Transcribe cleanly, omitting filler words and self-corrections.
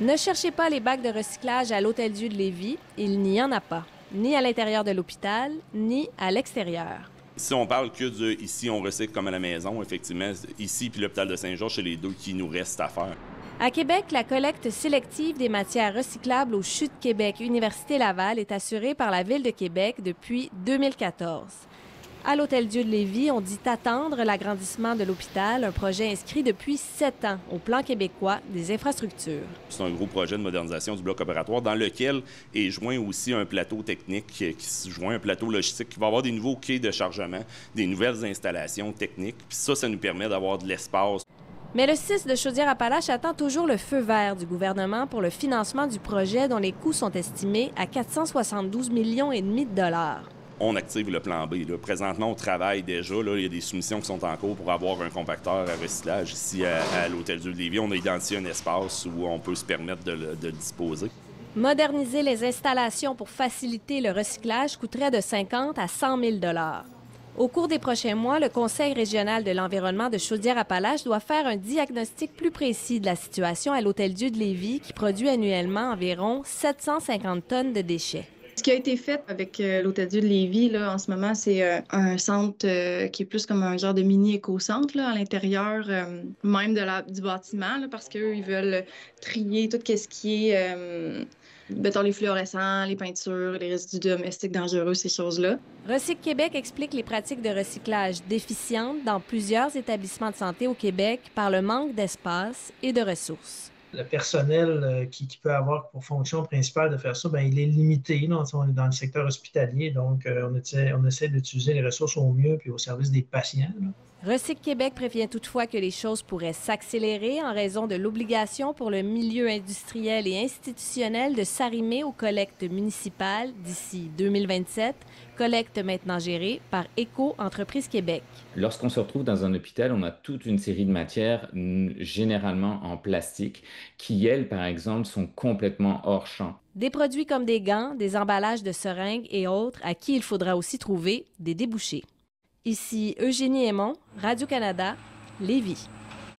Ne cherchez pas les bacs de recyclage à l'Hôtel-Dieu de Lévis, il n'y en a pas, ni à l'intérieur de l'hôpital, ni à l'extérieur. Si on parle que de ici, on recycle comme à la maison, effectivement, ici puis l'hôpital de Saint-Georges, c'est les deux qui nous restent à faire. À Québec, la collecte sélective des matières recyclables au CHU de Québec, Université Laval, est assurée par la Ville de Québec depuis 2014. À l'Hôtel-Dieu de Lévis, on dit attendre l'agrandissement de l'hôpital, un projet inscrit depuis 7 ans au plan québécois des infrastructures. C'est un gros projet de modernisation du bloc opératoire dans lequel est joint aussi un plateau technique, qui se joint un plateau logistique qui va avoir des nouveaux quais de chargement, des nouvelles installations techniques. Puis ça nous permet d'avoir de l'espace. Mais le 6 de Chaudière-Appalaches attend toujours le feu vert du gouvernement pour le financement du projet dont les coûts sont estimés à 472,5 millions de dollars. On active le plan B. Là. Présentement, on travaille déjà. Là, il y a des soumissions qui sont en cours pour avoir un compacteur à recyclage ici à l'Hôtel-Dieu de Lévis. On a identifié un espace où on peut se permettre de disposer. Moderniser les installations pour faciliter le recyclage coûterait de 50 à 100 000 dollars. Au cours des prochains mois, le Conseil régional de l'environnement de Chaudière-Appalaches doit faire un diagnostic plus précis de la situation à l'Hôtel-Dieu de Lévis qui produit annuellement environ 750 tonnes de déchets. Ce qui a été fait avec l'Hôtel-Dieu de Lévis, là, en ce moment, c'est un centre qui est plus comme un genre de mini-éco-centre à l'intérieur même du bâtiment, là, parce qu'eux, ils veulent trier tout ce qui est, mettons, les fluorescents, les peintures, les résidus domestiques dangereux, ces choses-là. Recyc Québec explique les pratiques de recyclage déficientes dans plusieurs établissements de santé au Québec par le manque d'espace et de ressources. Le personnel qui peut avoir pour fonction principale de faire ça, bien, il est limité. Là, on est dans le secteur hospitalier, donc on essaie d'utiliser les ressources au mieux puis au service des patients. Là. Recyc Québec prévient toutefois que les choses pourraient s'accélérer en raison de l'obligation pour le milieu industriel et institutionnel de s'arrimer aux collectes municipales d'ici 2027, collecte maintenant gérée par Éco-Entreprise Québec. Lorsqu'on se retrouve dans un hôpital, on a toute une série de matières, généralement en plastique, qui, elles, par exemple, sont complètement hors champ. Des produits comme des gants, des emballages de seringues et autres, à qui il faudra aussi trouver des débouchés. Ici Eugénie Aymon, Radio-Canada, Lévis.